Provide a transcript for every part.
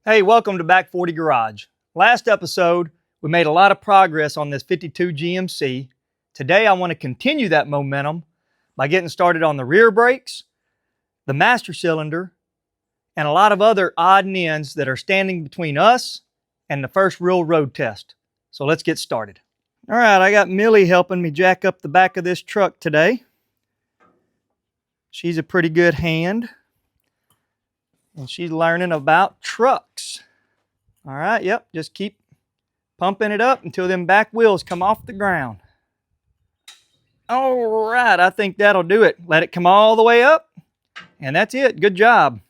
Hey, welcome to Back 40 Garage. Last episode, we made a lot of progress on this 52 GMC. Today, I want to continue that momentum by getting started on the rear brakes, the master cylinder, and a lot of other odd and ends that are standing between us and the first real road test. So let's get started. All right, I got Millie helping me jack up the back of this truck today. She's a pretty good hand, and she's learning about trucks. All right, yep, just keep pumping it up until them back wheels come off the ground. All right, I think that'll do it. Let it come all the way up, and that's it. Good job.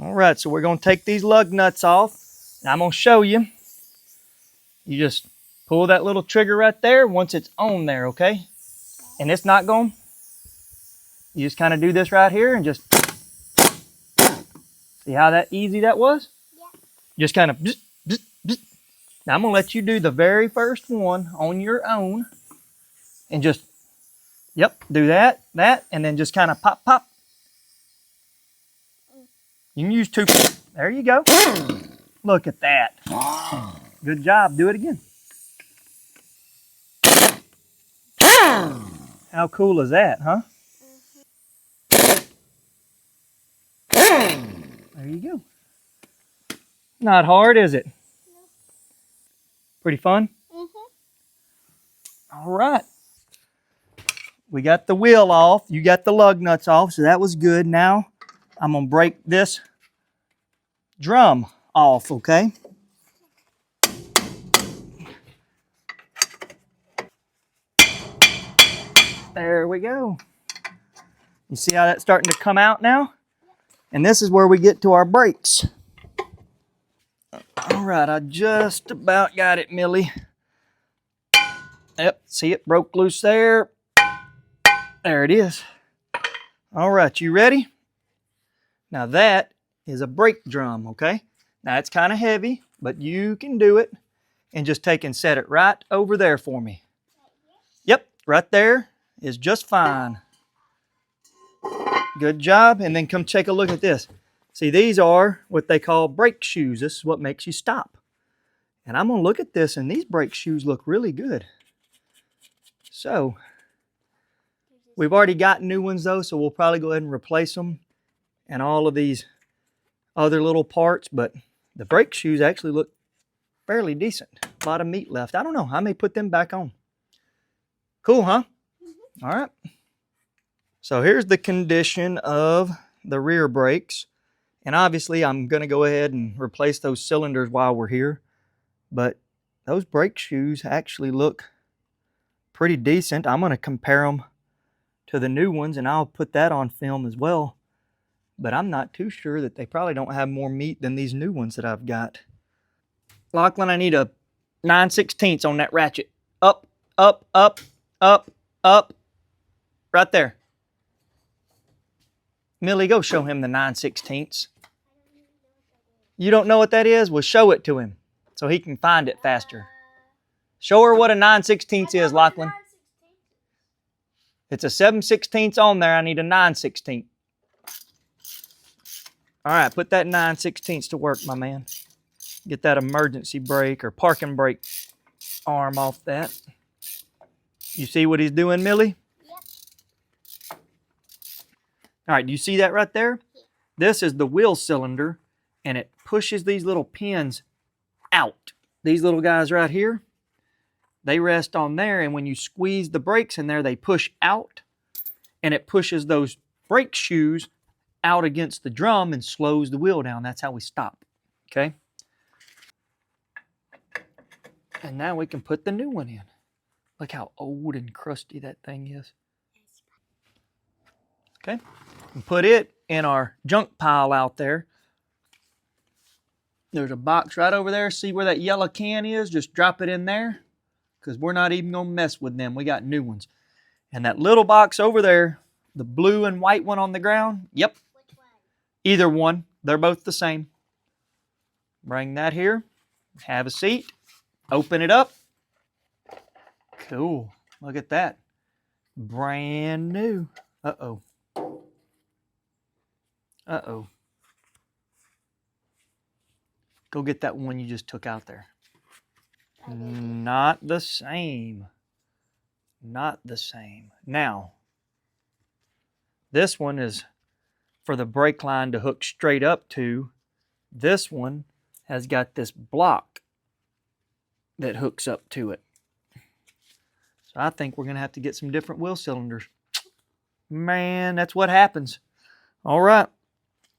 All right, so we're going to take these lug nuts off, and I'm going to show you. You just pull that little trigger right there once it's on there, okay? And it's not going. You just kind of do this right here and just see how that easy that was? Yeah. Just kind of now I'm going to let you do the very first one on your own and just, yep, do that, and then just kind of pop, pop. You can use two. There you go. Look at that. Good job. Do it again. How cool is that, huh? There you go. Not hard, is it? Pretty fun? All right. We got the wheel off. You got the lug nuts off, so that was good. Now I'm going to break this drum off, okay? There we go. You see how that's starting to come out now? And this is where we get to our brakes. All right, I just about got it, Millie. Yep, see it broke loose there. There it is. All right, you ready? Now that is a brake drum, okay? Now it's kind of heavy, but you can do it. And just take and set it right over there for me. Yep, right there is just fine. Good job. And then come take a look at this. See, these are what they call brake shoes. This is what makes you stop. And I'm going to look at this, and these brake shoes look really good. So, we've already got new ones, though, so we'll probably go ahead and replace them and all of these other little parts. But the brake shoes actually look fairly decent. A lot of meat left. I don't know. I may put them back on. Cool, huh? All right. So here's the condition of the rear brakes. And obviously, I'm going to go ahead and replace those cylinders while we're here. But those brake shoes actually look pretty decent. I'm going to compare them to the new ones, and I'll put that on film as well. But I'm not too sure that they probably don't have more meat than these new ones that I've got. Lachlan, I need a 9/16 on that ratchet. Up, up, up, up, up. Right there. Millie, go show him the 9/16. You don't know what that is? Well, show it to him so he can find it faster. Show her what a 9/16 is, Lachlan. It's a 7/16 on there. I need a 9/16. All right, put that 9/16 to work, my man. Get that emergency brake or parking brake arm off that. You see what he's doing, Millie? Yep. All right, do you see that right there? Yeah. This is the wheel cylinder, and it pushes these little pins out. These little guys right here, they rest on there, and when you squeeze the brakes in there, they push out, and it pushes those brake shoes out against the drum and slows the wheel down. That's how we stop, okay? And now we can put the new one in. Look how old and crusty that thing is. Okay, and put it in our junk pile out there. There's a box right over there. See where that yellow can is? Just drop it in there because we're not even going to mess with them. We got new ones. And that little box over there, the blue and white one on the ground, yep. Which one? Either one. They're both the same. Bring that here. Have a seat. Open it up. Cool. Look at that. Brand new. Uh-oh. Uh-oh. Go get that one you just took out there. Not the same. Not the same. Now, this one is for the brake line to hook straight up to. This one has got this block that hooks up to it. So I think we're going to have to get some different wheel cylinders. Man, that's what happens. All right.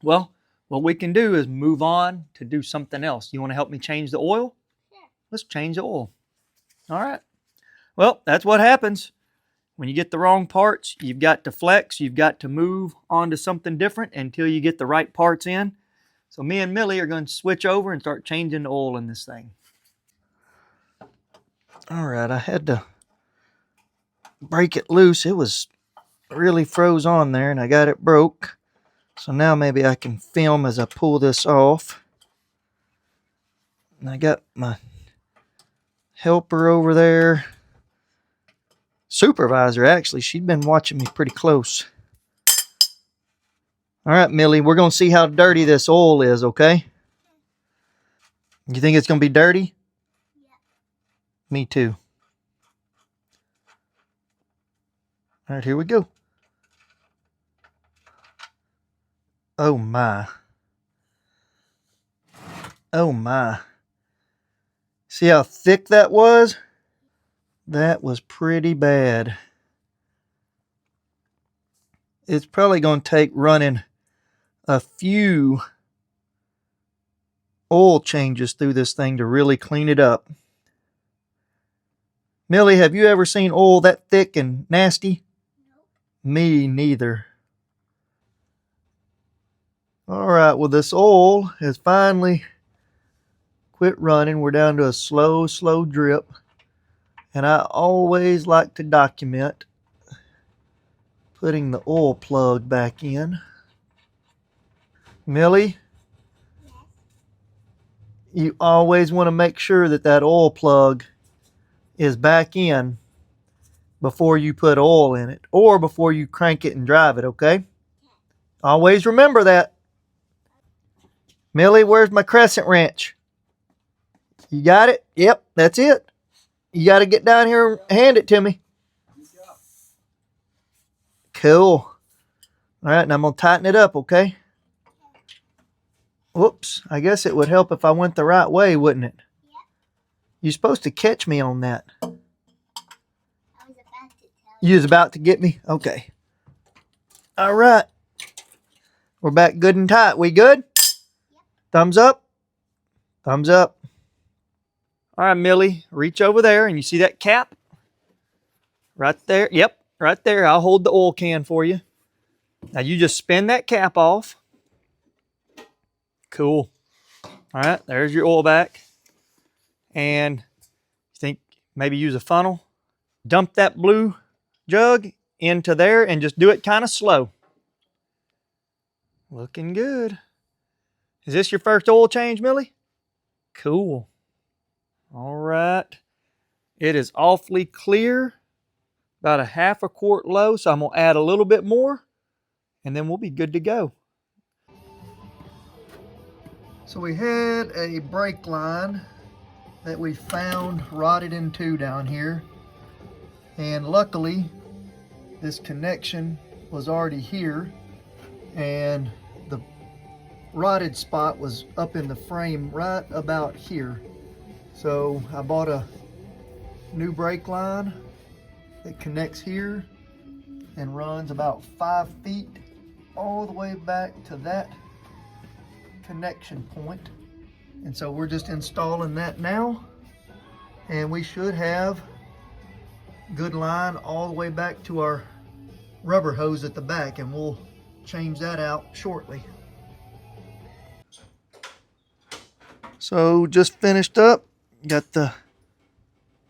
Well, what we can do is move on to do something else. You want to help me change the oil? Yeah. Let's change the oil. All right. Well, that's what happens. When you get the wrong parts, you've got to flex. You've got to move on to something different until you get the right parts in. So me and Millie are going to switch over and start changing the oil in this thing. All right, I had to break it loose. It was really froze on there and I got it broke. So now maybe I can film as I pull this off. And I got my helper over there. Supervisor, actually. She'd been watching me pretty close. All right, Millie, we're going to see how dirty this oil is, okay? You think it's going to be dirty? Yeah. Me too. All right, here we go. Oh, my. Oh, my. See how thick that was? That was pretty bad. It's probably going to take running a few oil changes through this thing to really clean it up. Millie, have you ever seen oil that thick and nasty? No. Me neither. All right, well, this oil has finally quit running. We're down to a slow drip. And I always like to document putting the oil plug back in. Millie, yes. You always want to make sure that that oil plug is back in before you put oil in it or before you crank it and drive it, okay? Always remember that. Millie, where's my crescent wrench? You got it? Yep, that's it. You got to get down here and hand it to me. Cool. All right, now I'm going to tighten it up, okay? Whoops, I guess it would help if I went the right way, wouldn't it? Yep. You're supposed to catch me on that. I was about to tell you. You was about to get me? Okay. All right. We're back good and tight. We good? Yep. Thumbs up? Thumbs up. All right, Millie, reach over there and you see that cap? Right there. Yep, right there. I'll hold the oil can for you. Now you just spin that cap off. Cool. All right, there's your oil back. And you think maybe use a funnel? Dump that blue jug into there and just do it kind of slow. Looking good. Is this your first oil change, Millie? Cool. All right. It is awfully clear. About a half a quart low, so I'm going to add a little bit more, and then we'll be good to go. So we had a brake line that we found rotted in two down here, and luckily this connection was already here, and the rotted spot was up in the frame right about here. So I bought a new brake line that connects here and runs about 5 feet all the way back to that connection point. And so we're just installing that now, and we should have good line all the way back to our rubber hose at the back, and we'll change that out shortly. So just finished up, got the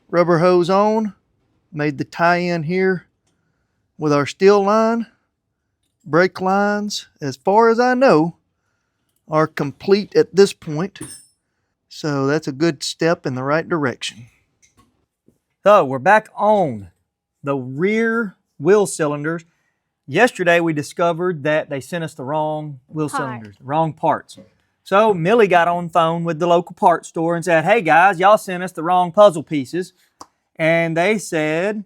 rubber hose on, made the tie-in here with our steel line. Brake lines, as far as I know, are complete at this point. So that's a good step in the right direction. So we're back on the rear wheel cylinders. Yesterday we discovered that they sent us the wrong wheel cylinders, the wrong parts. So Millie got on the phone with the local parts store and said, hey guys, y'all sent us the wrong puzzle pieces. And they said,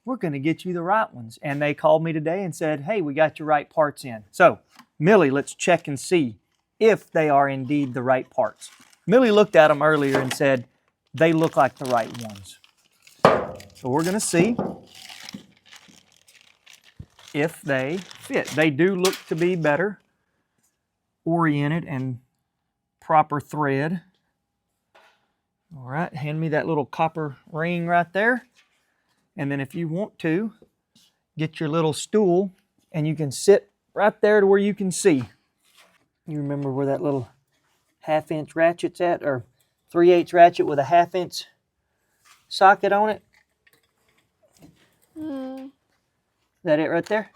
we're going to get you the right ones. And they called me today and said, hey, we got your right parts in. So Millie, let's check and see if they are indeed the right parts. Millie looked at them earlier and said, they look like the right ones. So we're going to see if they fit. They do look to be better oriented and proper thread. All right, hand me that little copper ring right there. And then if you want to, get your little stool and you can sit right there to where you can see. You remember where that little 1/2-inch ratchet's at, or 3/8 ratchet with a 1/2-inch socket on it? Is that it right there?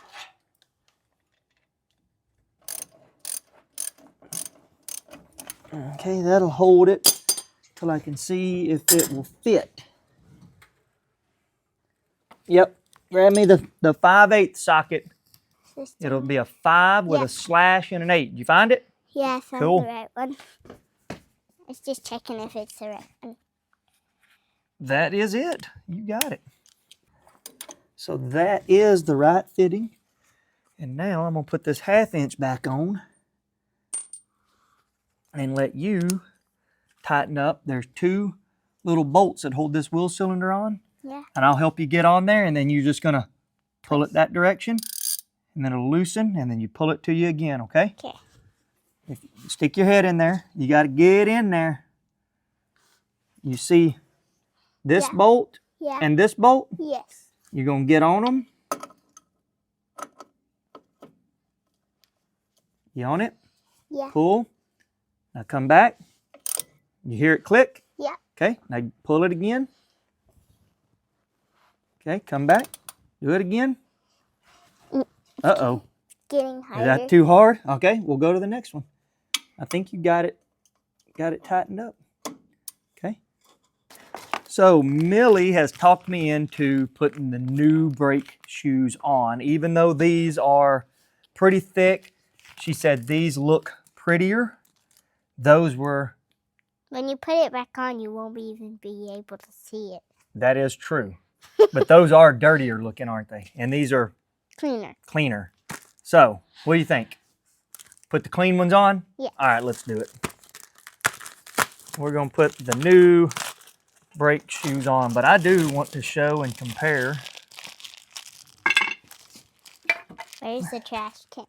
Okay, that'll hold it till I can see if it will fit. Yep, grab me the 5/8 socket. It'll be a 5 with a slash and an 8. Did you find it? Yeah, I found Cool. the right one. I was just checking if it's the right one. That is it. You got it. So that is the right fitting. And now I'm going to put this 1/2-inch back on and let you tighten up. There's 2 little bolts that hold this wheel cylinder on. Yeah. And I'll help you get on there, and then you're just going to pull it that direction, and then it'll loosen, and then you pull it to you again, okay? Okay. If you stick your head in there, you got to get in there. You see this bolt and this bolt? Yes. You're going to get on them. You on it? Yeah. Pull. Now come back. You hear it click? Yeah. Okay, now pull it again. Okay, come back. Do it again. Uh-oh. Getting harder. Is that too hard? Okay, we'll go to the next one. I think you got it tightened up. Okay. So Millie has talked me into putting the new brake shoes on. Even though these are pretty thick, she said these look prettier. Those were... When you put it back on, you won't even be able to see it. That is true. But those are dirtier looking, aren't they? And these are cleaner. So, what do you think? Put the clean ones on? Yeah. All right, let's do it. We're going to put the new brake shoes on, but I do want to show and compare. Where's the trash can?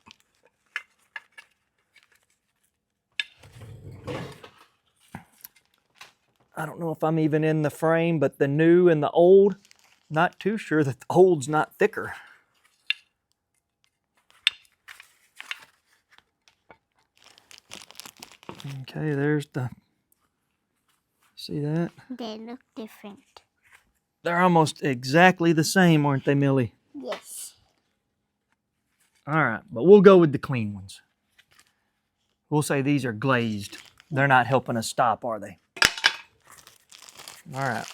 I don't know if I'm even in the frame, but the new and the old, not too sure that the old's not thicker. Okay, there's the, see that? They look different. They're almost exactly the same, aren't they, Millie? Yes. All right, but we'll go with the clean ones. We'll say these are glazed. They're not helping us stop, are they? All right.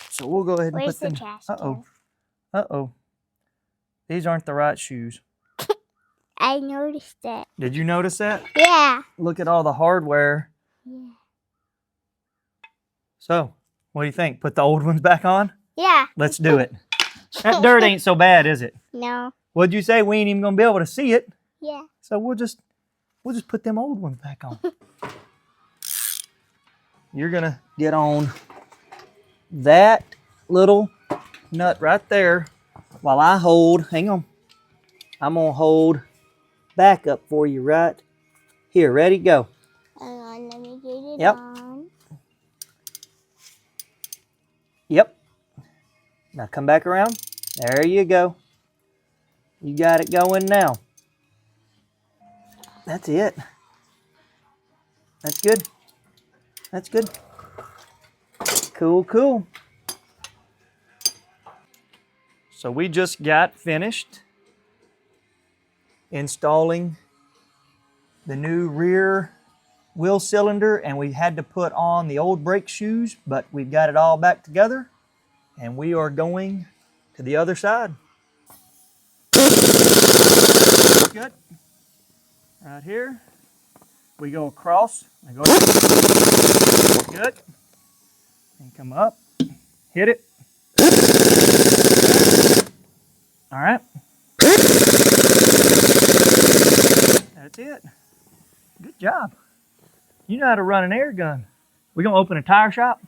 So we'll go ahead and Where's put them. the trash can? Uh-oh. These aren't the right shoes. I noticed that. Did you notice that? Yeah. Look at all the hardware. Yeah. So, what do you think? Put the old ones back on? Yeah. Let's do it. That dirt ain't so bad, is it? No. What'd you say? We ain't even gonna be able to see it. Yeah. So we'll just put them old ones back on. You're gonna get on that little nut right there while I hold, hang on. I'm gonna hold back up for you right here. Ready? Go. Hang on, let me get it Yep. on. Yep. Now come back around. There you go. You got it going now. That's it. That's good. That's good. Cool, cool. So we just got finished installing the new rear wheel cylinder, and we had to put on the old brake shoes, but we've got it all back together, and we are going to the other side. Good. Right here. we go across. I go good. And come up. Hit it. All right. That's it. Good job. You know how to run an air gun. We gonna open a tire shop?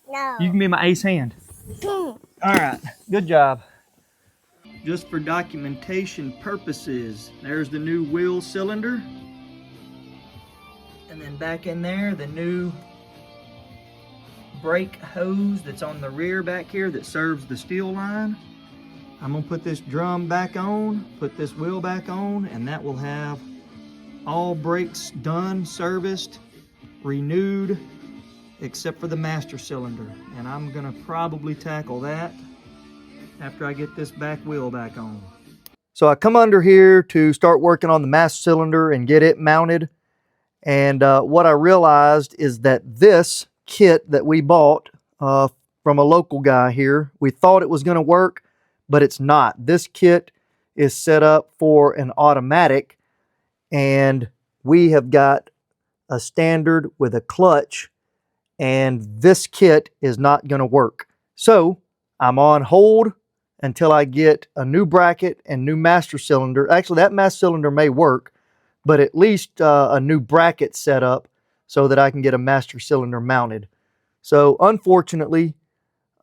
No. You can be my ace hand. All right. Good job. Just for documentation purposes, there's the new wheel cylinder. And then back in there, the new brake hose that's on the rear back here that serves the steel line. I'm gonna put this drum back on, put this wheel back on, and that will have all brakes done, serviced, renewed, except for the master cylinder. And I'm gonna probably tackle that after I get this back wheel back on. So I come under here to start working on the master cylinder and get it mounted. And what I realized is that this kit that we bought from a local guy here, we thought it was gonna work, but it's not. This kit is set up for an automatic, and we have got a standard with a clutch, and this kit is not going to work. So I'm on hold until I get a new bracket and new master cylinder. Actually, that master cylinder may work, but at least a new bracket set up so that I can get a master cylinder mounted. So unfortunately,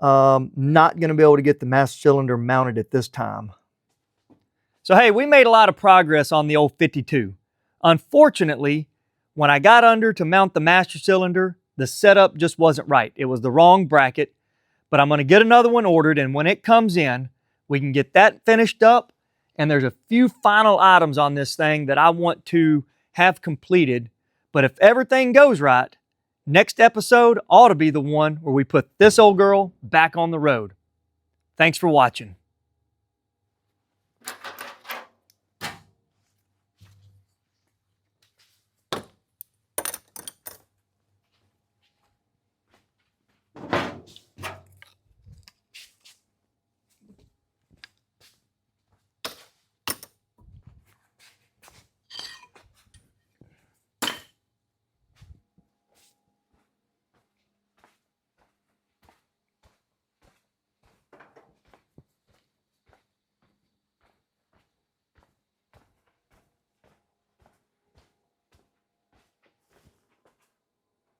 not going to be able to get the master cylinder mounted at this time. So hey, we made a lot of progress on the old 52. Unfortunately, when I got under to mount the master cylinder, the setup just wasn't right. It was the wrong bracket, but I'm going to get another one ordered, and when it comes in, we can get that finished up, and there's a few final items on this thing that I want to have completed. But if everything goes right, next episode ought to be the one where we put this old girl back on the road. Thanks for watching.